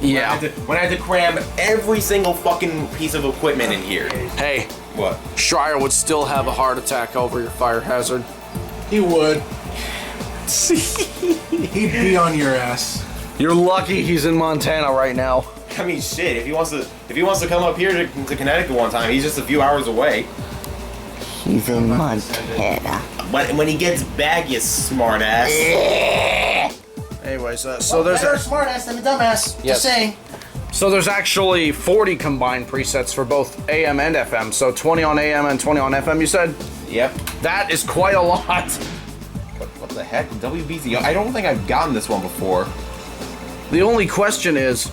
Yeah. When I had to cram every single fucking piece of equipment in here. Hey. What? Schreier would still have a heart attack over your fire hazard. He would. He'd be on your ass. You're lucky he's in Montana right now. I mean, shit. If he wants to come up here to Connecticut one time, he's just a few hours away. He's in Montana. But when he gets back, you smartass. Anyways, so there's better a smartass than a dumbass. Yes. Just saying. So there's actually 40 combined presets for both AM and FM. So 20 on AM and 20 on FM, you said? Yep. That is quite a lot. What the heck? WBZ? I don't think I've gotten this one before. The only question is,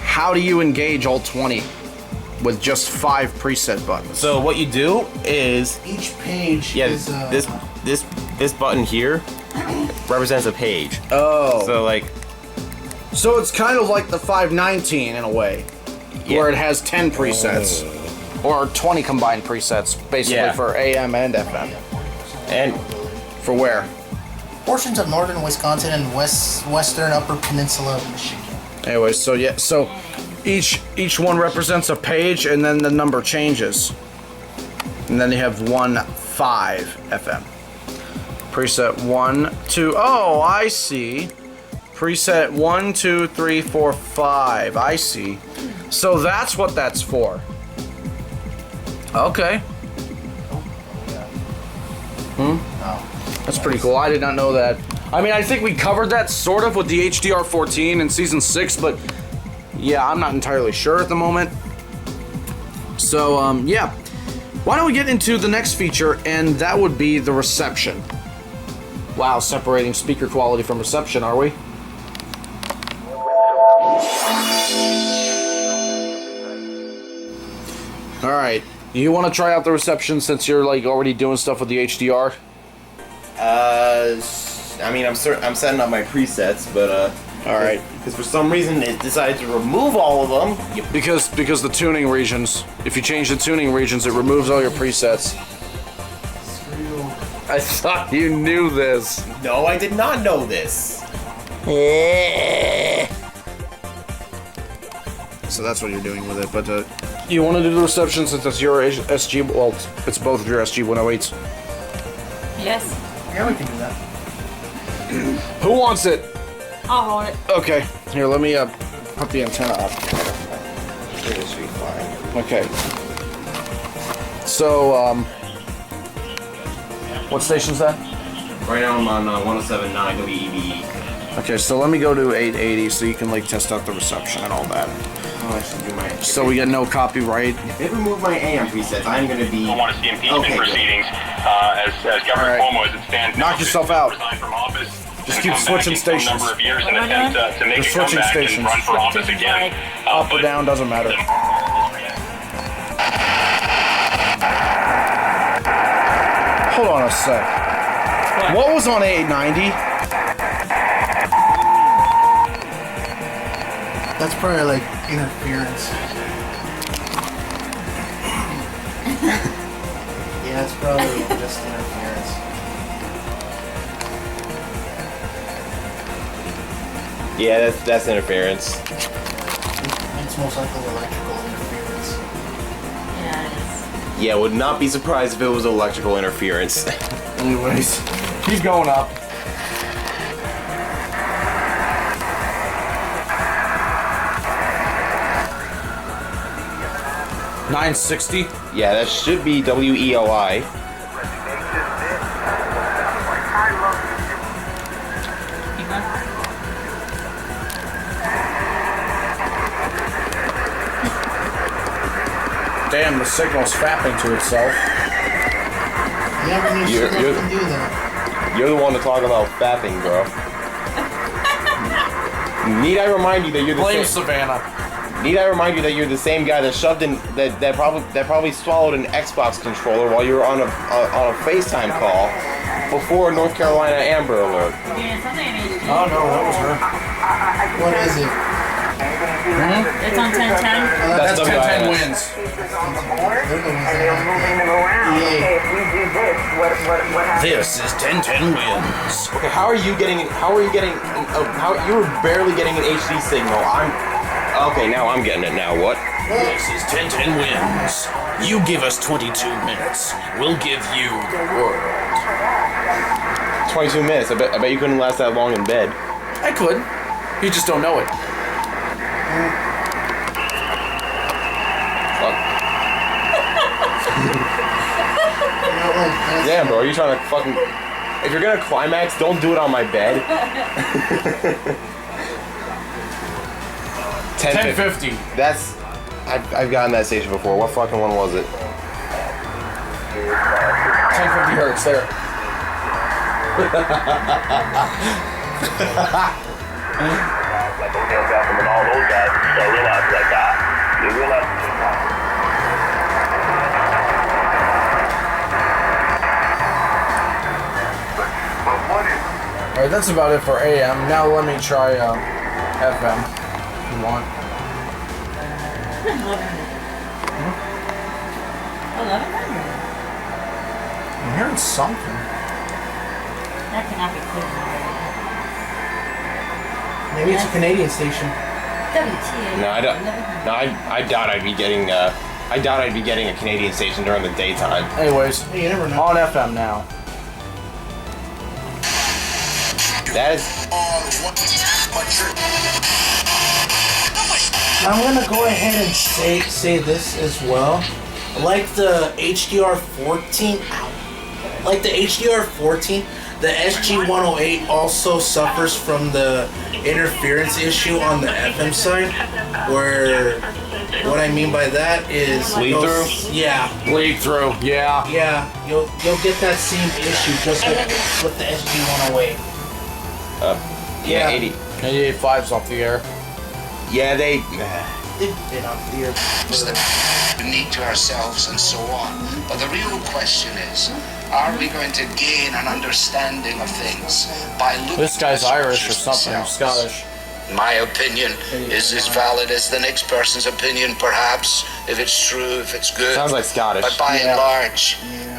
how do you engage all 20 with just 5 preset buttons? So what you do is each page is this button here represents a page. Oh. So like. So it's kind of like the 519 in a way, where it has 10 presets, or 20 combined presets, basically for AM and FM. And for where? Portions of northern Wisconsin and western Upper Peninsula of Michigan. Anyway, so each one represents a page, and then the number changes, and then you have 1-5 FM. Preset 1, 2. Oh, I see. Preset 1, 2, 3, 4, 5. I see. So that's what that's for. Okay. That's pretty cool. I did not know that. I mean, I think we covered that sort of with the HDR14 in season 6, but yeah, I'm not entirely sure at the moment. So, yeah. Why don't we get into the next feature, and that would be the reception. Wow, separating speaker quality from reception, are we? All right, you want to try out the reception since you're like already doing stuff with the HDR? I mean, I'm setting up my presets, but all right. Because for some reason it decided to remove all of them. Because the tuning regions. If you change the tuning regions, it removes all your presets. I thought you knew this. No, I did not know this. So that's what you're doing with it, but you want to do the reception since it's your SG, well, it's both of your SG-108s. Yes. Yeah, we can do that. Who wants it? I'll hold it. Okay, here, let me put the antenna up. This should be fine. Okay. So, what station's that? Right now I'm on 107.9 WEBE. Okay, so let me go to 880 so you can like test out the reception and all that. Oh, I should do my. So we get no copyright. If they remove my AM presets, I'm going to be. I want to see impeachment proceedings as Governor Cuomo as it stands. Knock yourself out. Resign from office. Just keep switching stations. Number of years and attempt to make Just a switching comeback stations. and run for office again. Up or down doesn't matter. Hold on a sec. What was on 890? That's probably like interference. Yeah, it's probably just interference. Yeah, that's interference. It's most likely electrical interference. Yeah, it is. Yeah, would not be surprised if it was electrical interference. Anyways, keep going up. $960. Yeah, that should be WELI. Damn, the signal's fapping to itself. Yeah, when you You're- can do that. You're the one to talk about fapping, bro. Need I remind you that you're the Blame same? Savannah. Need I remind you that you're the same guy that shoved in that probably swallowed an Xbox controller while you were on a FaceTime call before North Carolina Amber Alert. Yeah, something in HD. Oh no, that was her. What is it? It's on 1010. That's 1010 WIS. wins. They're the ones that have EA. This is 1010 Wins. Okay, how are you getting you were barely getting an HD signal. Okay, now I'm getting it now. What? This is 1010 Wins. You give us 22 minutes. We'll give you the world. 22 minutes. I bet you couldn't last that long in bed. I could. You just don't know it. Damn, bro, are you trying to fucking... If you're gonna climax, don't do it on my bed. 1050. That's... I've gotten that station before. What fucking one was it? 1050 hertz, there. Alright, that's about it for AM. Now let me try FM if you want. 1100. I'm hearing something. That cannot be clear. Maybe it's a Canadian station. WTA. No, I don't. No, I doubt I'd be getting. I doubt I'd be getting a Canadian station during the daytime. Anyways, hey, you never know. On FM now. That is. I'm gonna go ahead and say this as well. Like the HDR14, the SG-108 also suffers from the interference issue on the FM side, where what I mean by that is bleed through. Yeah, bleed through. Yeah. Yeah, you'll get that same issue just like with the SG-108. Yeah, 88.5's off the air. Yeah, they've been off the air. Unique to ourselves and so on. But the real question is, are we going to gain an understanding of things by looking This guy's at the Irish or scriptures something, themselves? Scottish. My opinion is as valid as the next person's opinion, perhaps, if it's true, if it's good. Sounds like Scottish. But by and large,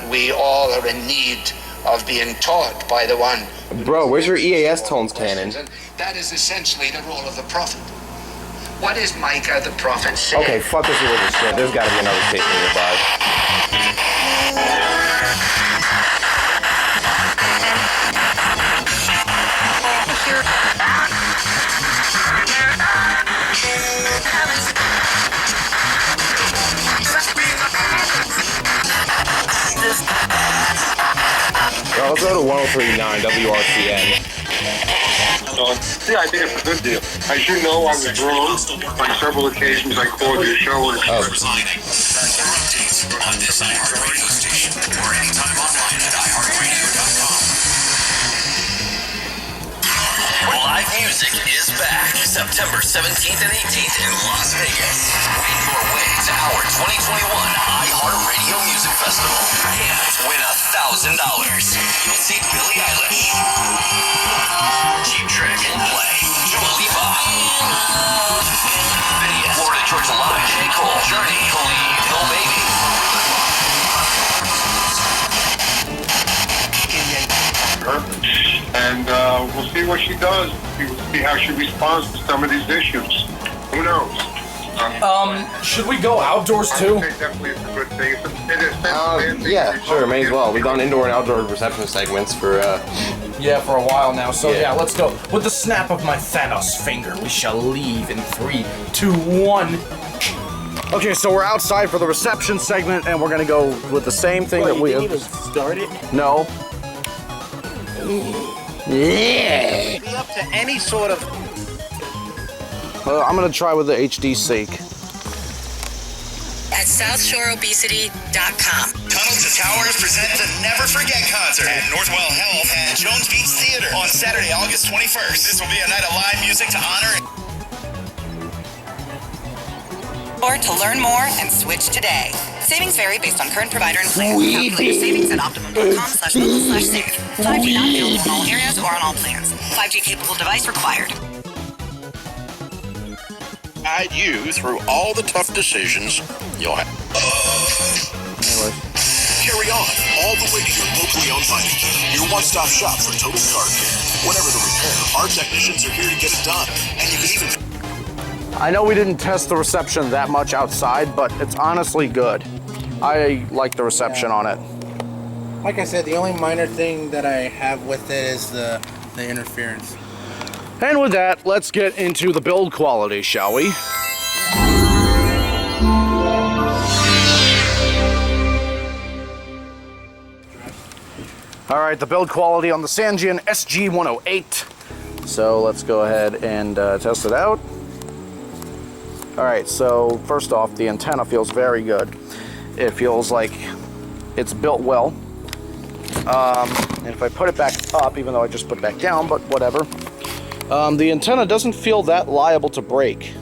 we all are in need of being taught by the one. Bro, where's your EAS tones cannon? That is essentially the role of the prophet. What is Micah the prophet saying? Okay, fuck this religious shit. There's gotta be another station nearby. Well, let's go to 1039 WRCN. Yeah, I think it's a good deal. As you know, I was wrong on several occasions. I called your show and Updates on this iHeartRadio station or anytime online at iHeartRadio.com. Live music is back September 17th and 18th in Las Vegas. Win your way to our 2021 iHeartRadio Music Festival and win $1,000. You'll see Billie Eilish, Cheap Trick and Play, Dua Lipa, Phineas, Florida Georgia Line, J. Cole, Journey, Khalid, Lil Baby. and we'll see what she does. See how she responds to some of these issues. Who knows? Should we go outdoors too? Definitely it's a good thing. Yeah, sure, may as well. We've done indoor and outdoor reception segments for, Yeah, for a while now. So yeah, let's go. With the snap of my Thanos finger, we shall leave in 3, 2, 1. Okay, so we're outside for the reception segment, and we're gonna go with the same thing that we didn't even start it. No. Yeah. Be up to any sort of. I'm gonna try with the HD Seek. At SouthShoreObesity.com. Tunnel to Towers present the Never Forget concert at Northwell Health and Jones Beach Theater on Saturday, August 21st. This will be a night of live music to honor. Or to learn more and switch today. Savings vary based on current provider and plan. Calculate your savings at optimum.com/mobile/save. 5G not available in all areas or on all plans. 5G capable device required. Guide you through all the tough decisions you'll have. Carry on all the Radio, locally owned by your one-stop shop for total car care. Whatever the repair, our technicians are here to get it done. And you can even... I know we didn't test the reception that much outside, but it's honestly good. I like the reception on it. Like I said, the only minor thing that I have with it is the interference. And with that, let's get into the build quality, shall we? All right, the build quality on the Sangean SG-108. So let's go ahead and test it out. All right, so first off, the antenna feels very good. It feels like it's built well. And if I put it back up, even though I just put it back down, but whatever. The antenna doesn't feel that liable to break.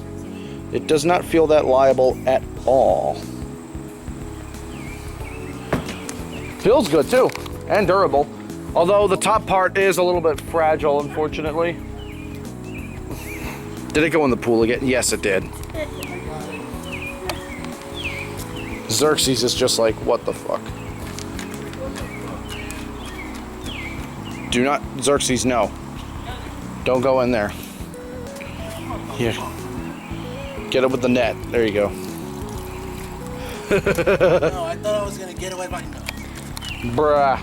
It does not feel that liable at all. Feels good too, and durable. Although the top part is a little bit fragile, unfortunately. Did it go in the pool again? Yes, it did. Xerxes is just like, what the fuck? Do not, Xerxes, no. Don't go in there. Here. Get it with the net. There you go. No, I thought I was gonna get away by no. Bruh.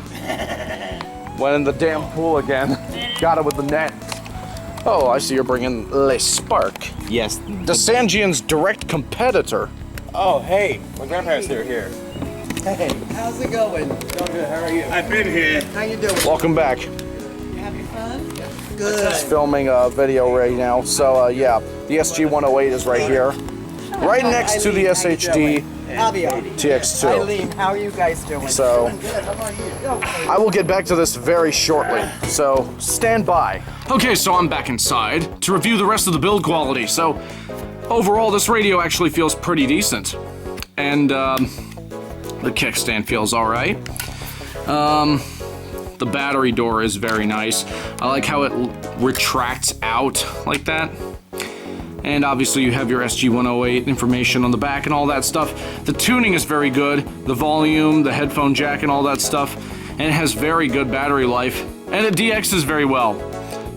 Went in the damn pool again. Got it with the net. Oh, I see you're bringing Le Spark. Yes. The Sangean's direct competitor. Oh, hey. My grandparents are here. Hey, how's it going? Good, how are you? I've been here. How you doing? Welcome back. You having fun? Good. Just filming a video right now. So, yeah, the SG-108 is right here. Right next to the SHD TX2. Eileen, how are you guys doing? So, I will get back to this very shortly. So, stand by. Okay, so I'm back inside to review the rest of the build quality. So, overall, this radio actually feels pretty decent. And, the kickstand feels alright. The battery door is very nice. I like how it retracts out like that. And obviously you have your SG-108 information on the back and all that stuff. The tuning is very good. The volume, the headphone jack and all that stuff. And it has very good battery life. And it DXs very well.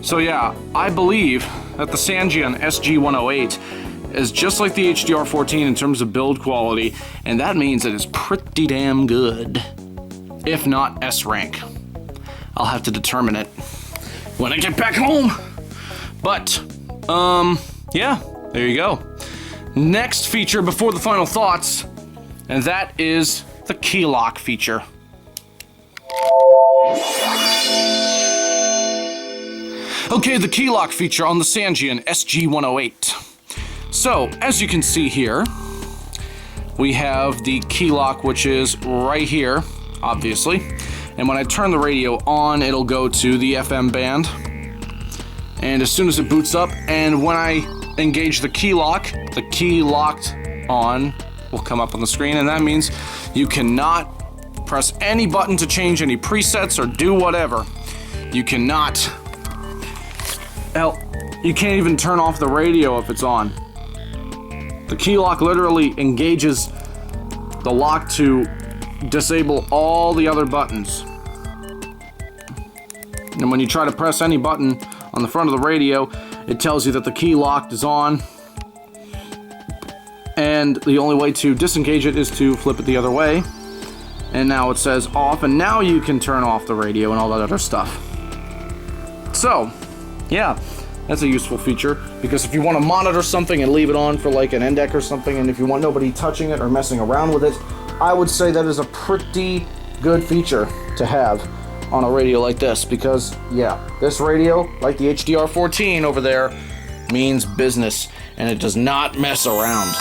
So yeah, I believe that the Sangean SG-108 is just like the HDR14 in terms of build quality. And that means it is pretty damn good. If not S rank. I'll have to determine it when I get back home. But, yeah, there you go. Next feature before the final thoughts, and that is the Keylock feature. Okay, the Keylock feature on the Sangean SG-108. So, as you can see here, we have the Keylock, which is right here, obviously. And when I turn the radio on, it'll go to the FM band. And as soon as it boots up, and when I engage the key locked on will come up on the screen, and that means you cannot press any button to change any presets or do whatever. You cannot. Hell, you can't even turn off the radio if it's on. The key lock literally engages the lock to disable all the other buttons. And when you try to press any button on the front of the radio, it tells you that the key locked is on. And the only way to disengage it is to flip it the other way. And now it says off, and now you can turn off the radio and all that other stuff. So, yeah, that's a useful feature, because if you want to monitor something and leave it on for like an NDEC or something, and if you want nobody touching it or messing around with it, I would say that is a pretty good feature to have on a radio like this, because yeah, this radio, like the HDR14 over there, means business, and it does not mess around.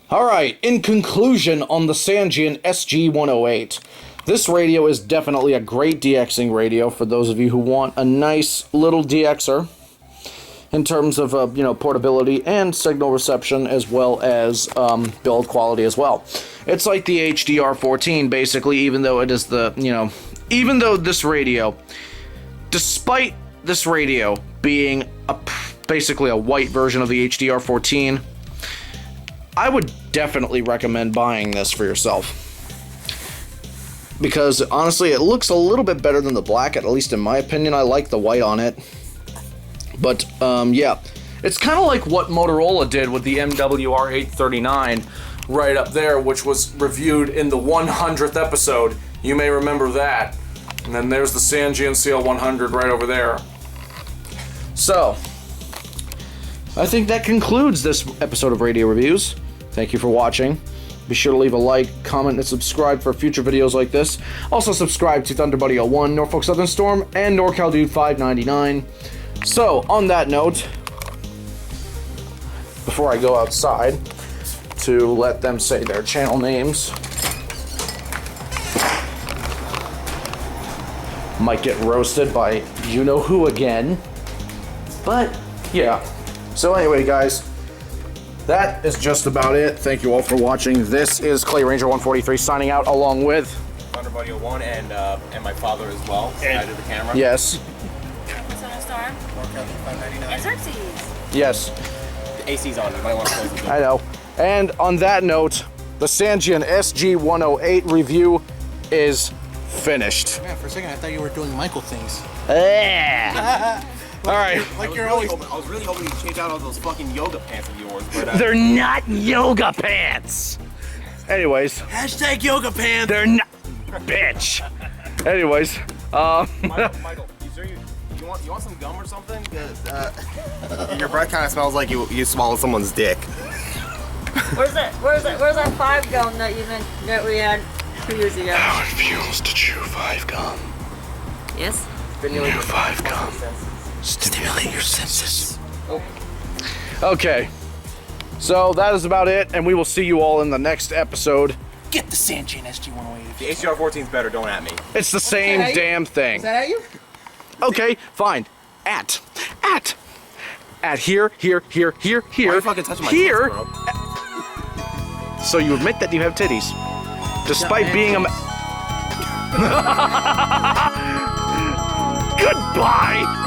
Alright, in conclusion on the Sangean SG-108, this radio is definitely a great DXing radio for those of you who want a nice little DXer in terms of portability and signal reception, as well as build quality as well. It's like the HDR14 basically, even though it is the, even though this radio, despite this radio being basically a white version of the HDR14, I would definitely recommend buying this for yourself. Because, honestly, it looks a little bit better than the black, at least in my opinion. I like the white on it. But, yeah. It's kind of like what Motorola did with the MWR839 right up there, which was reviewed in the 100th episode. You may remember that. And then there's the Sangean CL100 right over there. So, I think that concludes this episode of Radio Reviews. Thank you for watching. Be sure to leave a like, comment, and subscribe for future videos like this. Also subscribe to ThunderBuddy01, Norfolk Southern Storm, and NorCal Dude 599. So, on that note, before I go outside to let them say their channel names, might get roasted by you-know-who again. But, yeah. So anyway, guys, that is just about it. Thank you all for watching. This is Clay Ranger 143 signing out, along with ThunderBuddy01 and my father as well. Side of the camera. Yes. Southern Storm. And Xerxes. Yes. The AC's on. You might want to close the door. I know. And on that note, the Sangean SG-108 review is finished. Man, for a second I thought you were doing Michael things. All right. I was really hoping you'd change out all those fucking yoga pants of yours, but They're not yoga pants. Anyways. Hashtag yoga pants. They're not. Bitch. Anyways. Michael, you want some gum or something? Because your breath kind of smells like you swallowed someone's dick. Where's that 5 gum that you meant that we had 2 years ago? How it feels to chew 5 gum. Yes. New 5 gum. Stimulate your senses. Okay. So that is about it, and we will see you all in the next episode. Get the Sangean SG-108. The HDR14 is better, don't at me. It's the same damn thing. Is that at you? Okay, fine. At here. Why are you fucking touching my here. tits, bro? So you admit that you have titties, despite being a. Goodbye.